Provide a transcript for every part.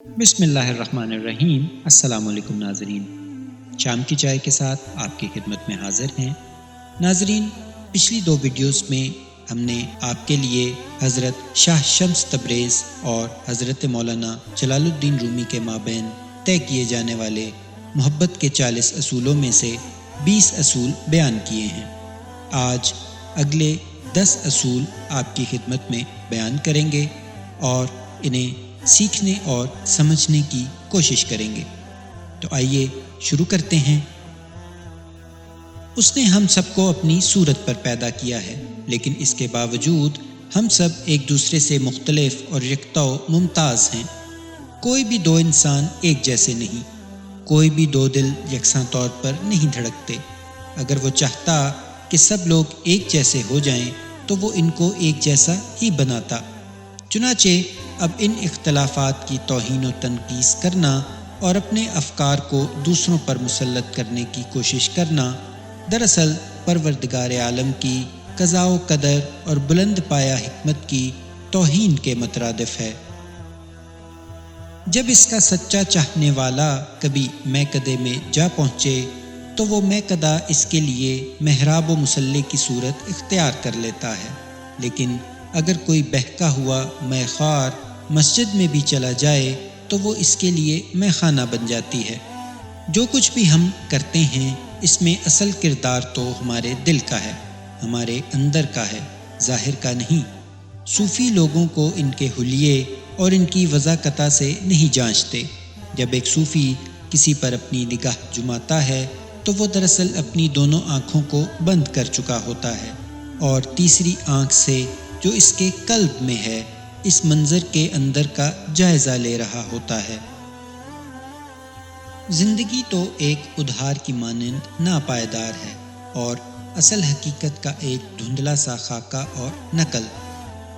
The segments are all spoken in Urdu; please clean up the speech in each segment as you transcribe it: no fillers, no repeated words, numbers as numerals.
بسم اللہ الرحمن الرحیم۔ السلام علیکم ناظرین، شام کی چائے کے ساتھ آپ کی خدمت میں حاضر ہیں۔ ناظرین، پچھلی 2 ویڈیوز میں ہم نے آپ کے لیے حضرت شاہ شمس تبریز اور حضرت مولانا جلال الدین رومی کے مابین طے کیے جانے والے محبت کے 40 اصولوں میں سے 20 اصول بیان کیے ہیں۔ آج اگلے 10 اصول آپ کی خدمت میں بیان کریں گے اور انہیں سیکھنے اور سمجھنے کی کوشش کریں گے۔ تو آئیے شروع کرتے ہیں۔ اس نے ہم سب کو اپنی صورت پر پیدا کیا ہے، لیکن اس کے باوجود ہم سب ایک دوسرے سے مختلف اور یکتا و ممتاز ہیں۔ کوئی بھی 2 انسان ایک جیسے نہیں، کوئی بھی 2 دل یکساں طور پر نہیں دھڑکتے۔ اگر وہ چاہتا کہ سب لوگ ایک جیسے ہو جائیں تو وہ ان کو ایک جیسا ہی بناتا۔ چنانچہ اب ان اختلافات کی توہین و تنقیص کرنا اور اپنے افکار کو دوسروں پر مسلط کرنے کی کوشش کرنا دراصل پروردگار عالم کی قضاء و قدر اور بلند پایہ حکمت کی توہین کے مترادف ہے۔ جب اس کا سچا چاہنے والا کبھی میکدے میں جا پہنچے تو وہ میکدہ اس کے لیے محراب و مصلی کی صورت اختیار کر لیتا ہے، لیکن اگر کوئی بہکا ہوا میخوار مسجد میں بھی چلا جائے تو وہ اس کے لیے میخانہ بن جاتی ہے۔ جو کچھ بھی ہم کرتے ہیں اس میں اصل کردار تو ہمارے دل کا ہے، ہمارے اندر کا ہے، ظاہر کا نہیں۔ صوفی لوگوں کو ان کے حلیے اور ان کی وضاقتہ سے نہیں جانچتے۔ جب ایک صوفی کسی پر اپنی نگاہ جماتا ہے تو وہ دراصل اپنی دونوں آنکھوں کو بند کر چکا ہوتا ہے اور تیسری آنکھ سے جو اس کے قلب میں ہے اس منظر کے اندر کا جائزہ لے رہا ہوتا ہے۔ زندگی تو ایک ادھار کی مانند ناپائیدار ہے اور اصل حقیقت کا ایک دھندلا سا خاکہ اور نقل۔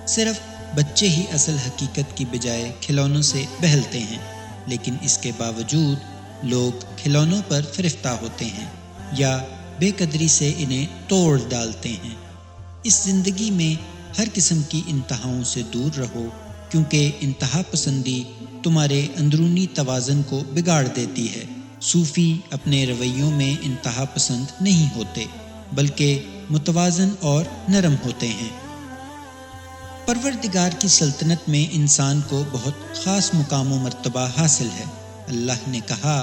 صرف بچے ہی اصل حقیقت کی بجائے کھلونوں سے بہلتے ہیں، لیکن اس کے باوجود لوگ کھلونوں پر فرفتہ ہوتے ہیں یا بے قدری سے انہیں توڑ ڈالتے ہیں۔ اس زندگی میں ہر قسم کی انتہاؤں سے دور رہو، کیونکہ انتہا پسندی تمہارے اندرونی توازن کو بگاڑ دیتی ہے۔ صوفی اپنے رویوں میں انتہا پسند نہیں ہوتے، بلکہ متوازن اور نرم ہوتے ہیں۔ پروردگار کی سلطنت میں انسان کو بہت خاص مقام و مرتبہ حاصل ہے۔ اللہ نے کہا،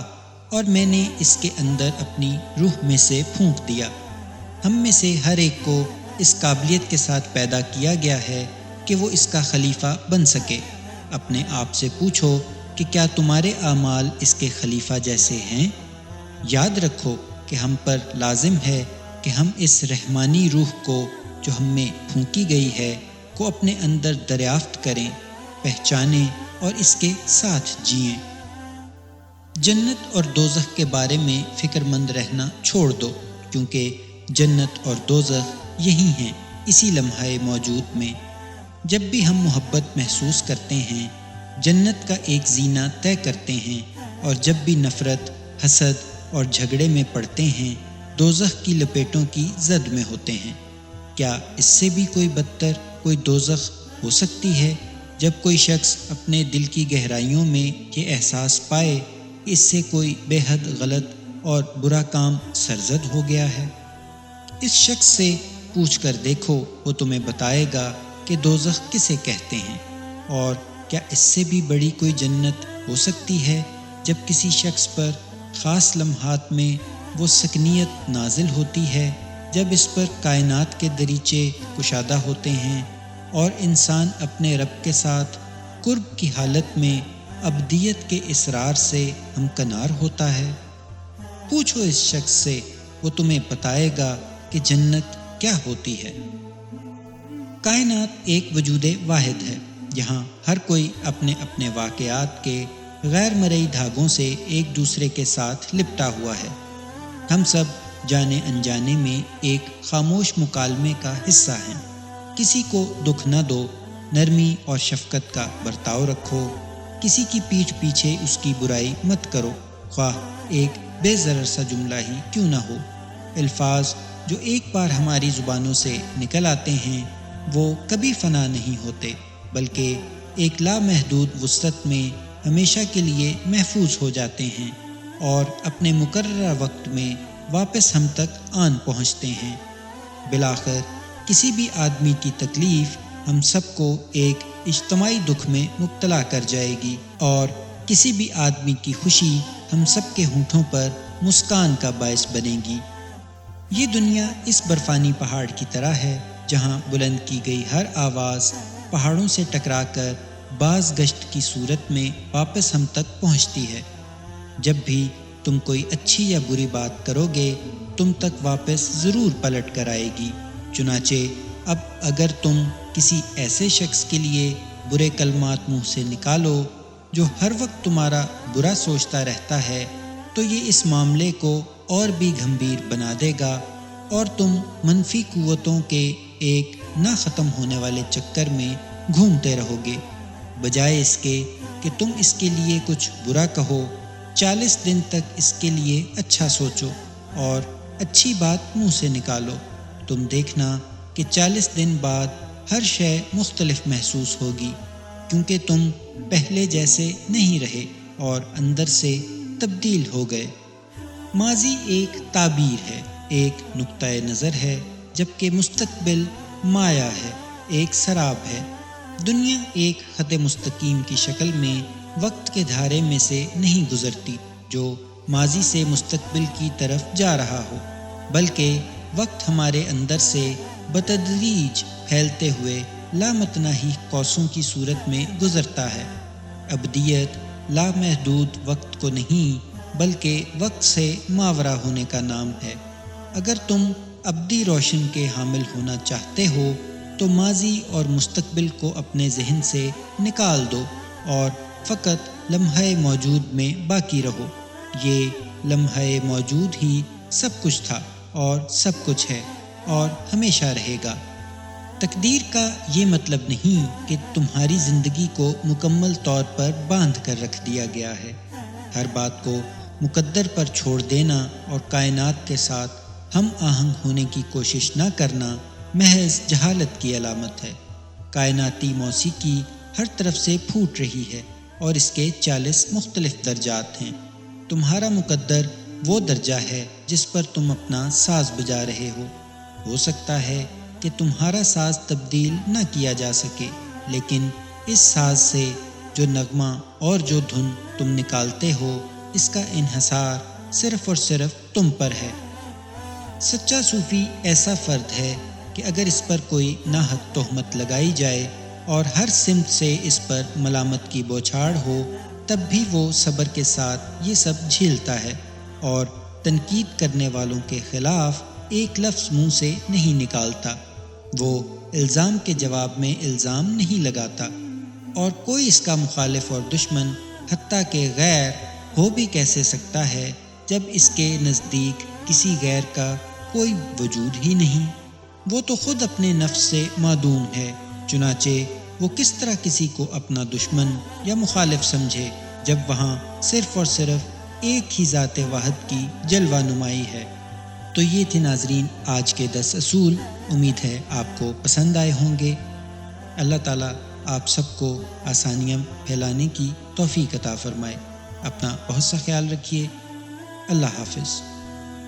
اور میں نے اس کے اندر اپنی روح میں سے پھونک دیا۔ ہم میں سے ہر ایک کو اس قابلیت کے ساتھ پیدا کیا گیا ہے کہ وہ اس کا خلیفہ بن سکے۔ اپنے آپ سے پوچھو کہ کیا تمہارے اعمال اس کے خلیفہ جیسے ہیں؟ یاد رکھو کہ ہم پر لازم ہے کہ ہم اس رحمانی روح کو جو ہم میں پھونکی گئی ہے کو اپنے اندر دریافت کریں، پہچانیں اور اس کے ساتھ جئیں۔ جنت اور دوزخ کے بارے میں فکر مند رہنا چھوڑ دو، کیونکہ جنت اور دوزخ یہی ہیں اسی لمحہ موجود میں۔ جب بھی ہم محبت محسوس کرتے ہیں جنت کا ایک زینہ طے کرتے ہیں، اور جب بھی نفرت، حسد اور جھگڑے میں پڑتے ہیں دوزخ کی لپیٹوں کی زد میں ہوتے ہیں۔ کیا اس سے بھی کوئی بدتر کوئی دوزخ ہو سکتی ہے جب کوئی شخص اپنے دل کی گہرائیوں میں یہ احساس پائے کہ اس سے کوئی بے حد غلط اور برا کام سرزد ہو گیا ہے؟ اس شخص سے پوچھ کر دیکھو، وہ تمہیں بتائے گا کہ دوزخ کسے کہتے ہیں۔ اور کیا اس سے بھی بڑی کوئی جنت ہو سکتی ہے جب کسی شخص پر خاص لمحات میں وہ سکنیت نازل ہوتی ہے، جب اس پر کائنات کے دریچے کشادہ ہوتے ہیں اور انسان اپنے رب کے ساتھ قرب کی حالت میں ابدیت کے اصرار سے ہمکنار ہوتا ہے؟ پوچھو اس شخص سے، وہ تمہیں بتائے گا کہ جنت کیا ہوتی ہے۔ کائنات ایک وجود واحد ہے، جہاں ہر کوئی اپنے اپنے واقعات کے غیر مرئی دھاگوں سے ایک دوسرے کے ساتھ لپٹا ہوا ہے۔ ہم سب جانے انجانے میں ایک خاموش مکالمے کا حصہ ہیں۔ کسی کو دکھ نہ دو، نرمی اور شفقت کا برتاؤ رکھو، کسی کی پیٹھ پیچھے اس کی برائی مت کرو، خواہ ایک بے ضرر سا جملہ ہی کیوں نہ ہو۔ الفاظ جو ایک بار ہماری زبانوں سے نکل آتے ہیں وہ کبھی فنا نہیں ہوتے، بلکہ ایک لامحدود وسعت میں ہمیشہ کے لیے محفوظ ہو جاتے ہیں اور اپنے مقررہ وقت میں واپس ہم تک آن پہنچتے ہیں۔ بالآخر کسی بھی آدمی کی تکلیف ہم سب کو ایک اجتماعی دکھ میں مبتلا کر جائے گی، اور کسی بھی آدمی کی خوشی ہم سب کے ہونٹوں پر مسکان کا باعث بنے گی۔ یہ دنیا اس برفانی پہاڑ کی طرح ہے جہاں بلند کی گئی ہر آواز پہاڑوں سے ٹکرا کر باز گشت کی صورت میں واپس ہم تک پہنچتی ہے۔ جب بھی تم کوئی اچھی یا بری بات کرو گے تم تک واپس ضرور پلٹ کر آئے گی۔ چنانچہ اب اگر تم کسی ایسے شخص کے لیے برے کلمات منہ سے نکالو جو ہر وقت تمہارا برا سوچتا رہتا ہے تو یہ اس معاملے کو اور بھی گھمبیر بنا دے گا، اور تم منفی قوتوں کے ایک نہ ختم ہونے والے چکر میں گھومتے رہو گے۔ بجائے اس کے کہ تم اس کے لیے کچھ برا کہو، 40 دن تک اس کے لیے اچھا سوچو اور اچھی بات منہ سے نکالو۔ تم دیکھنا کہ 40 دن بعد ہر شے مختلف محسوس ہوگی، کیونکہ تم پہلے جیسے نہیں رہے اور اندر سے تبدیل ہو گئے۔ ماضی ایک تعبیر ہے، ایک نقطہ نظر ہے، جبکہ مستقبل مایا ہے، ایک سراب ہے۔ دنیا ایک خط مستقیم کی شکل میں وقت کے دھارے میں سے نہیں گزرتی جو ماضی سے مستقبل کی طرف جا رہا ہو، بلکہ وقت ہمارے اندر سے بتدریج پھیلتے ہوئے لامتناہی قوسوں کی صورت میں گزرتا ہے۔ ابدیت لامحدود وقت کو نہیں بلکہ وقت سے ماورا ہونے کا نام ہے۔ اگر تم ابدی روشن کے حامل ہونا چاہتے ہو تو ماضی اور مستقبل کو اپنے ذہن سے نکال دو اور فقط لمحہ موجود میں باقی رہو۔ یہ لمحہ موجود ہی سب کچھ تھا اور سب کچھ ہے اور ہمیشہ رہے گا۔ تقدیر کا یہ مطلب نہیں کہ تمہاری زندگی کو مکمل طور پر باندھ کر رکھ دیا گیا ہے۔ ہر بات کو مقدر پر چھوڑ دینا اور کائنات کے ساتھ ہم آہنگ ہونے کی کوشش نہ کرنا محض جہالت کی علامت ہے۔ کائناتی موسیقی ہر طرف سے پھوٹ رہی ہے اور اس کے 40 مختلف درجات ہیں۔ تمہارا مقدر وہ درجہ ہے جس پر تم اپنا ساز بجا رہے ہو سکتا ہے کہ تمہارا ساز تبدیل نہ کیا جا سکے، لیکن اس ساز سے جو نغمہ اور جو دھن تم نکالتے ہو اس کا انحصار صرف اور صرف تم پر ہے۔ سچا صوفی ایسا فرد ہے کہ اگر اس پر کوئی ناحق تہمت لگائی جائے اور ہر سمت سے اس پر ملامت کی بوچھاڑ ہو تب بھی وہ صبر کے ساتھ یہ سب جھیلتا ہے اور تنقید کرنے والوں کے خلاف ایک لفظ منہ سے نہیں نکالتا۔ وہ الزام کے جواب میں الزام نہیں لگاتا، اور کوئی اس کا مخالف اور دشمن حتیٰ کہ غیر ہو بھی کیسے سکتا ہے جب اس کے نزدیک کسی غیر کا کوئی وجود ہی نہیں۔ وہ تو خود اپنے نفس سے معدوم ہے، چنانچہ وہ کس طرح کسی کو اپنا دشمن یا مخالف سمجھے جب وہاں صرف اور صرف ایک ہی ذات واحد کی جلوہ نمائی ہے۔ تو یہ تھے ناظرین آج کے 10 اصول، امید ہے آپ کو پسند آئے ہوں گے۔ اللہ تعالیٰ آپ سب کو آسانیاں پھیلانے کی توفیق عطا فرمائے۔ اپنا بہت سا خیال رکھیے۔ اللہ حافظ۔